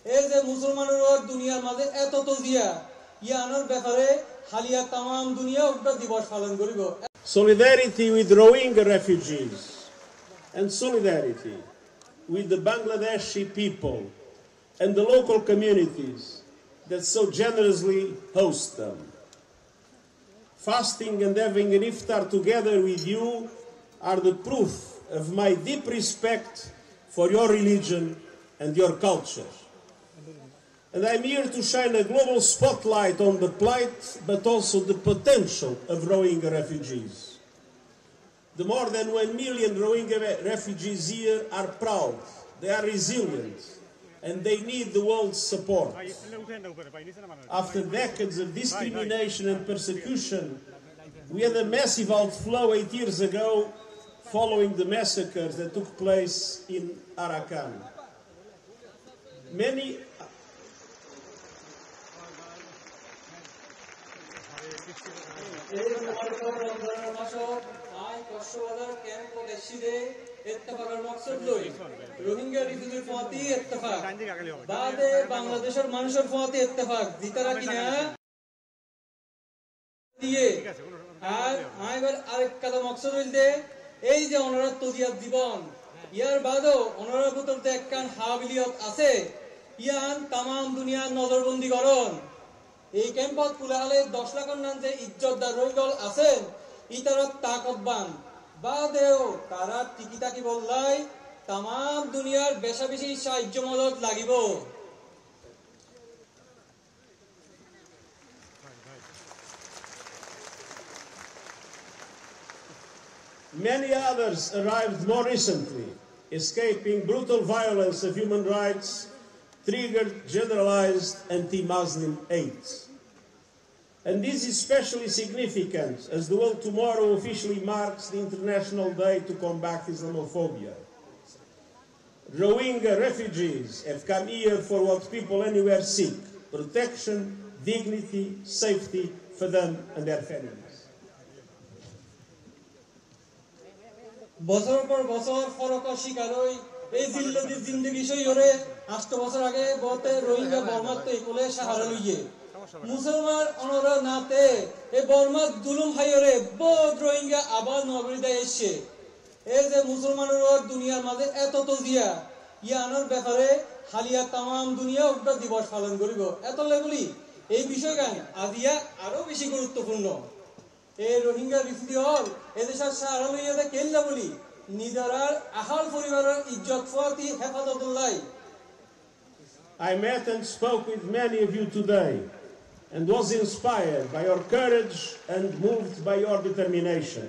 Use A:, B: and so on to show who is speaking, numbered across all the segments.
A: এই যে মুসলমানের দুনিয়ার মাঝে এত তজিয়া ইয়ানোর ব্যাপারে হালিয়া তামাম দুনিয়া উক্ত দিবস পালন করিব।
B: Solidarity with Rohingya refugees and solidarity with the Bangladeshi people and the local communities that so generously host them. Fasting and having an iftar together with you are the proof of my deep respect for your religion and your culture. And I'm here to shine a global spotlight on the plight, but also the potential of Rohingya refugees. The more than 1 million Rohingya refugees here are proud, they are resilient, and they need the world's support. After decades of discrimination and persecution, we had a massive outflow 8 years ago following the massacres that took place in Arakan. Many
A: Rohingya রিফিউজির প্রতি ইত্তেফাক বাদে বাংলাদেশের মানুষের প্রতি ইত্তেফাক জিতারা কিনা দিয়ে আর আইবার আরেক কথা মকসদ হইতে এই যে ওনারা তজিয়াত জীবন ইয়ার বাদও ওনারা ভিতরতে একখান হাবিলিয়ত আছে ইয়ান তামাম দুনিয়ার নজরবন্দি করন। এই ক্যাম্পত কুলাহালে 10 লাখের নাম যে ইজ্জতদার রইগল আছেন ইতারা তাকতবান বাদেও তারা টিকি তাকি বললাই তামাম দুনিয়ার বেশা বেশি সাহায্য মদত লাগিব।
B: Many others arrived more recently, escaping brutal violence of human rights, triggered generalized anti-Muslim hate. And this is especially significant as the world tomorrow officially marks the International Day to Combat Islamophobia. Rohingya refugees have come here for what people anywhere seek: protection, dignity, safety for them and their families.
A: বছর পর বছর ফরকের শিকার হই এই জিল্লতির জিন্দেগি সইরে 8 বছর আগে বতে রোহিঙ্গা বর্মাতে কোলে সাহারা লইয়ে মুসলমান অনরা নাতে এই বর্মা জুলুম হাইরে বহুত রোহিঙ্গা আবার নগরীতে এসে এই যে মুসলমানের দুনিয়ার মাঝে এত তজিয়া ইয়ানোর ব্যাপারে হালিয়া তামাম দুনিয়া উক্ত দিবস পালন করিব। এত লেগুলি এই বিষয়গান আজিয়া আরো বেশি গুরুত্বপূর্ণ। এই রোহিঙ্গা রিফিউজি হল এদেশের সাহারা লইয়া কেল্লা বলি নিজেরার আহাল পরিবারের ইজ্জত ফতি হেফাজতুল্লাহ।
B: I met and spoke with many of you today and was inspired by your courage and moved by your determination.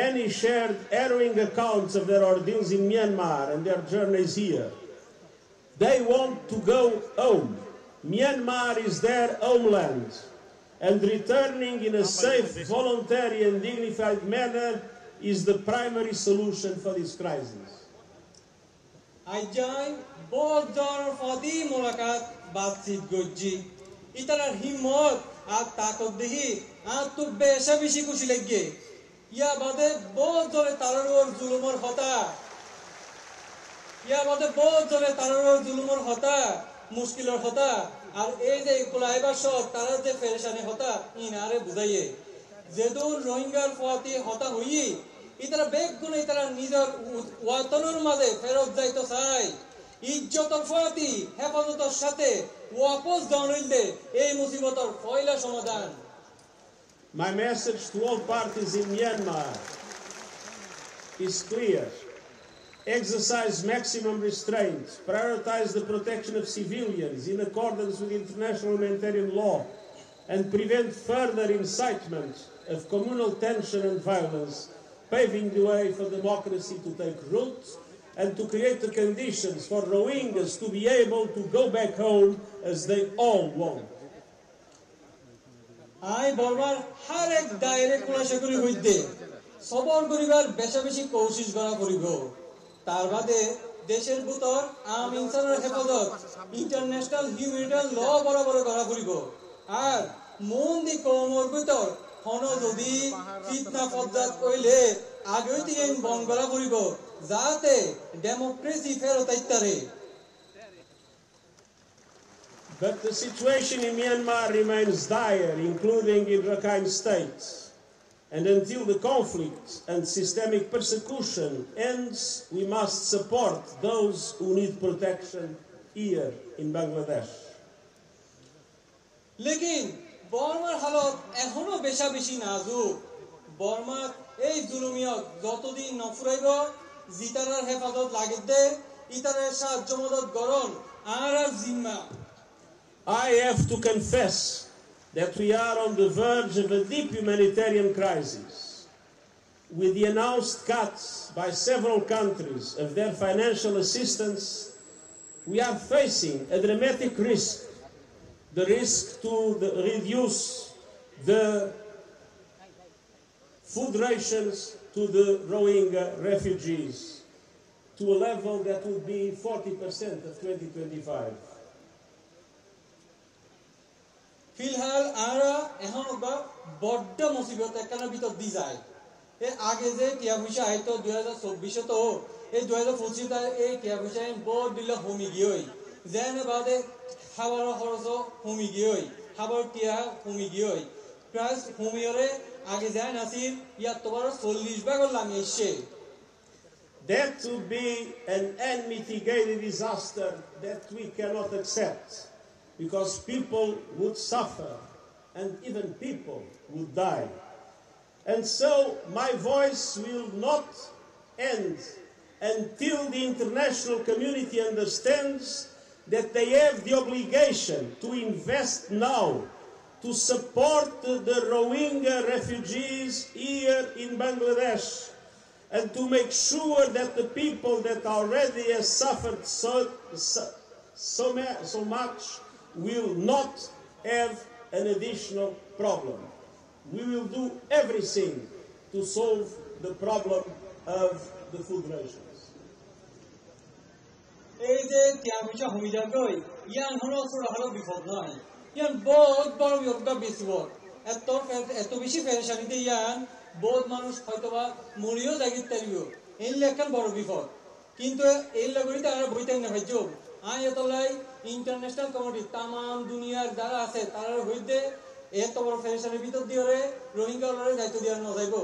B: Many shared harrowing accounts of their ordeals in Myanmar and their journeys here. They want to go home. Myanmar is their homeland, and returning in a safe, voluntary and dignified manner is the primary solution for this crisis.
A: Aijai বহুত জনের ফদি মোলাকাত বাতচিত গজ্জি ইতারার হিম্মত আর তাকত দেখি আর তো বেশা বেশি খুশি লাগে। ইয়া বাদে বহুত জনে তারার জুলুমর হতা মুশকিলের হতা আর এই যে কুলাইবার সব তারা যে ফেরেশানি হতা ইনারে বুঝাইয়ে যেদুন রোহিঙ্গার ফতি হতা হই ইতারা বেগুনে ইতারা নিজের ওয়াতনের মাঝে ফেরত যাইতে চায় ইজ্জতর ফতি হেফাজতের সাথে ওয়াপস জানাইলে এই মুসিবতের পয়লা সমাধান।
B: My message to all parties in Myanmar is clear. Exercise maximum restraint, prioritize the protection of civilians in accordance with international humanitarian law, and prevent further incitement of communal tension and violence, paving the way for democracy to take root and to create the conditions for Rohingyas to be able to go back home as they all want.
A: I বলবার হার এক দায়রে খোলাসা করি হইতে সবর করিবার বেশা বেশি কোশিশ করা করিব। তার বাদে দেশের ভিতর আম ইনসানের হেফাজত ইন্টারন্যাশনাল হিউম্যানিটারিয়ান ল বরাবর করা করিব। আর মন দি কমর ভিতর হন যদি ফিতনা ফজ্জাত কইলে আগে দিয়ে বন্ধ করা করিব যাতে ডেমোক্রেসি ফেরত আইতারে।
B: But the situation in Myanmar remains dire, including in Rakhine State. And until the conflict and systemic persecution ends, we must support those who need protection here in Bangladesh.
A: लेकिन বর্মার হালত এখনো বেশা বেশি নাজুক বর্মার এই জুলুমিয়ত যতদিন নফুরাইব জিতারার হেফাজত লাগিত দে ইতারের সাহায্য মদত গরণ আর জিম্মা
B: I have to confess that we are on the verge of a deep humanitarian crisis. With the announced cuts by several countries of their financial assistance, we are facing a dramatic risk. The risk to reduce the food rations to the Rohingya refugees to a level that would be 40% of 2025.
A: ফিলহাল আরা এখন বড্ড মুসিবত একখানা ভিতর দি যায় এ আগে যে টিয়া পয়সা হয়তো 2024 তো এই 2025 এই টিয়া পয়সা বড় দিলে হোমি গিয়ে যেন বাদে খাবার খরচ হোমি গিয়ে খাবার টিয়া হোমি গিয়ে প্রায় হোমিয়রে আগে যায় নাসির ইয়া তোমার 40 ভাগ লামি এসে
B: That would be an unmitigated disaster that we cannot accept, because people would suffer and even people would die. And so my voice will not end until the international community understands that they have the obligation to invest now to support the Rohingya refugees here in Bangladesh and to make sure that the people that already have suffered so much will not have an additional problem. We will do everything to solve the problem of the food rations.
A: এই যে টিয়ামিশা হুমিজা গই ইয়ান হলো ছোট হলো বিপদ নয় ইয়ান বহুত বড় বিপদ বেশি বড় এত বেশি পেরেশানিতে ইয়ান বহুত মানুষ হয়তোবা মরিও জাগিত তারিব এই লেখান বড় বিপদ কিন্তু এই লাগরিতে আর বইতে না ভাইজো আই এতলাই ইন্টারন্যাশনাল কমিটি তামাম দুনিয়ার যারা আছে তারা হইতে এত বড় পেরেশানির ভিতর দিয়ে রোহিঙ্গাদের দায়িত্ব দেওয়া না যাইব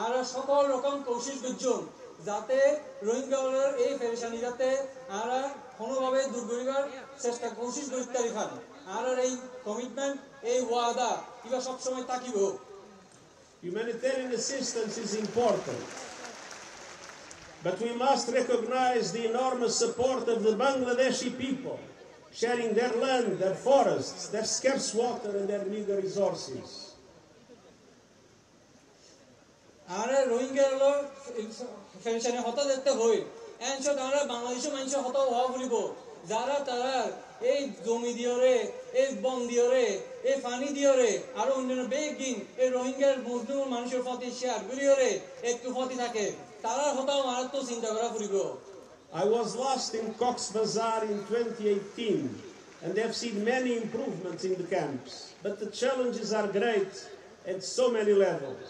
A: আর সকল রকম কোশিশ করছেন যাতে রোহিঙ্গাদের এই পেরেশানি যাতে আর কোনোভাবে দূর করিবার চেষ্টা কোশিশ করতে পারিখান আর এই কমিটমেন্ট এই ওয়াদা কিবা সব সময় থাকিব
B: Humanitarian assistance is important, but we must recognize the enormous support of the Bangladeshi people, sharing their land, their forests, their scarce water and their meager resources.
A: আর রোহিঙ্গা হলো পেরেশানি হতা দেখতে হই এনশট আমরা বাংলাদেশের মানুষের হতা হওয়া বলিব যারা তারা এই জমি দিয়রে এই বন দিয়রে এই পানি দিয়রে আর অন্যান্য বেগিন এই রোহিঙ্গার মুসলিম মানুষের প্রতি শেয়ার করিয়রে একটু প্রতি থাকে তারা হতাও মারাত্মক চিন্তা করা পড়িব
B: I was last in Cox's Bazar in 2018 and have seen many improvements in the camps, but the challenges are great at so many levels.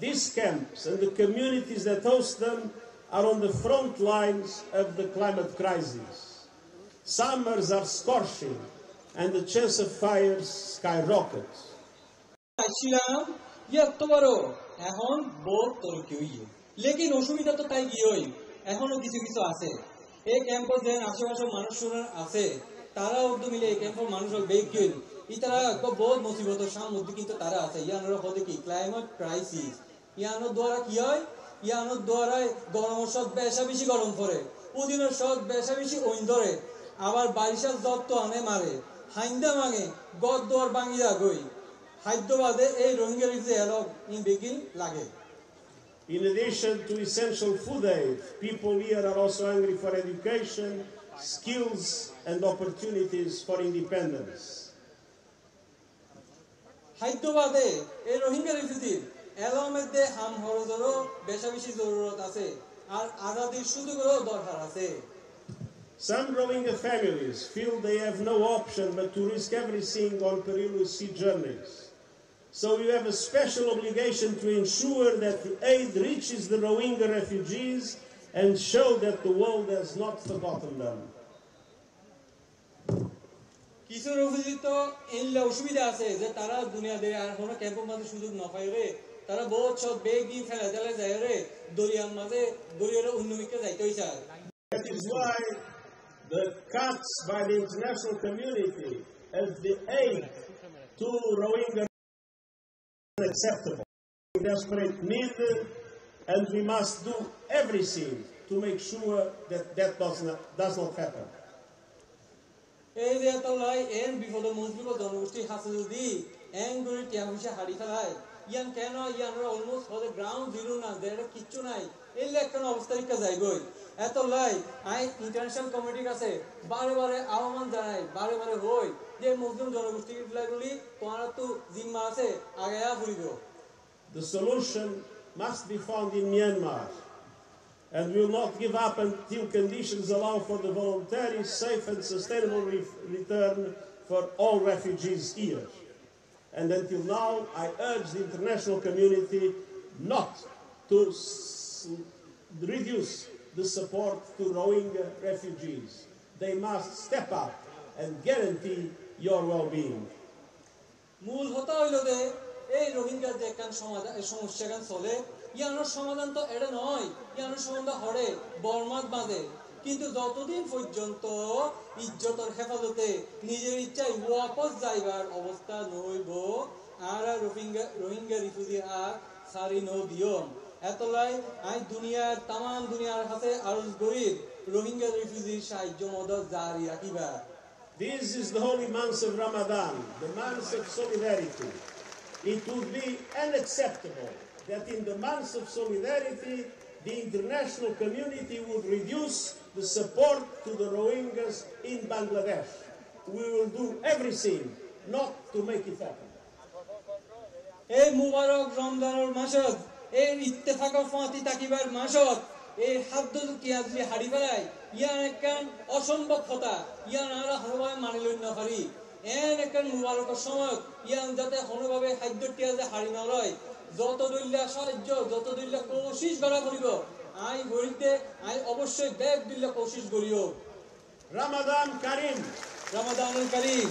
B: These camps and the communities that host them are on the front lines of the climate crisis. Summers are scorching and the chance of fires skyrockets.
A: এখন বহুত তরকি হইয়ে লেকিন অসুবিধা তো তাই গিয়েই এখনো কিছু কিছু আছে এই ক্যাম্পে যে আশেপাশে মানুষরা আছে তারা উর্দু মিলে এই ক্যাম্পের মানুষ বেগ গিয়ে ইতারা বহুত মুসিবতের সামনে কিন্তু তারা আছে ইয়ানোর হতে কি ক্লাইমেট ক্রাইসিস ইয়ানোর দ্বারা কি হয় ইয়ানোর দ্বারা গরমের সব বেশি গরম পড়ে উদিনের সব বেশি ওইন ধরে আবার বারিশার যত আনে মারে হাইন্দা মাঙে গদ দোয়ার বাঙ্গিয়া গই হায়দ্রাবাদে এই রোহিঙ্গা রিফে এলো ইন বেগিন লাগে
B: In addition to essential food aid, people here are also hungry for education, skills and opportunities for independence.
A: হায়দ্রাবাদে এই রোহিঙ্গা রিফিউজির এলার মধ্যে হাম হরজরও বেশি জরুরত আছে আর আজাদির সুযোগেরও দরকার আছে
B: Some Rohingya families feel they have no option but to risk everything on perilous sea journeys. So we have a special obligation to ensure that the aid reaches the Rohingya refugees and show that the world has not forgotten them.
A: কিছু রফিজি তো এনলে অসুবিধা আছে যে তারা দুনিয়াতে আর কোনো ক্যাম্পের মাঝে সুযোগ না পাই রে তারা বহুত সব বেগি ফেলা চলে যায় রে দরিয়ার মাঝে দরিয়ার উন্নমিকে যাইতেই চায়
B: That is why the cuts by the international community as the aid to Rohingya are unacceptable. We desperate need, and we must do everything to make sure that that does not happen.
A: এই যে তলাই N বিপদ মুসলিম জনগোষ্ঠী হাসে যদি N করে টিয়া পয়সা হারি ফেলায় ইয়ান কেন ইয়ানরা almost for the ground zero না দেড় কিচ্ছু নাই এই একটা অবস্থা রিকা যায় গই এত লাই আই ইন্টারন্যাশনাল কমিটির কাছে বারে বারে আহ্বান জানাই বারে বারে হই যে মুসলিম জনগোষ্ঠী গুলি তোমার তো জিম্মা আছে আগায়া ফুরিব
B: The solution must be found in Myanmar, and we will not give up until conditions allow for the voluntary, safe and sustainable return for all refugees here. And until now, I urge the international community not to reduce the support to Rohingya refugees. They must step up and guarantee your well-being.
A: মূল হতা হইল যে এই রোহিঙ্গার যে কান সমাধান সমস্যা কান চলে ইয়ানোর সমাধান তো এটা নয় ইয়ানোর সমাধান হরে বর্মাত বাঁধে কিন্তু যতদিন পর্যন্ত ইজ্জতের হেফাজতে নিজের ইচ্ছায় ওয়াপস যাইবার অবস্থা নইব আর রোহিঙ্গা রিফিউজি আর সারি নো দিয়ম এতলাই আই দুনিয়ার তাম দুনিয়ার হাতে আরজ গরিব রোহিঙ্গা রিফিউজির সাহায্য মদত জারি রাখিবা
B: This is the holy month of Ramadan, the month of solidarity. It would be unacceptable that in the month of solidarity, the international community would reduce the support to the Rohingyas in Bangladesh. We will do everything not to make it happen.
A: এই মুবারক রমজানের মাসত এই ইত্তেফাকর ফাঁতি তাকিবার মাসত এই হাদ্দ কিয়াজলি হাড়ি ফেলায় ইয়ান একখান অসম্ভব কথা ইয়ান আর হরভাবে মানি লই না পারি এন একখান মুবারকের সময় ইয়ান যাতে হরভাবে খাদ্য টিয়াজে হাড়ি না লয় যত দৈল্যা সাহায্য যত দৈল্যা কোশিশ করা করিব আই গরিতে আই অবশ্যই ব্যাগ দিল্লা কোশিশ করিও
B: Ramadan Karim.
A: রমাদানুল কারীম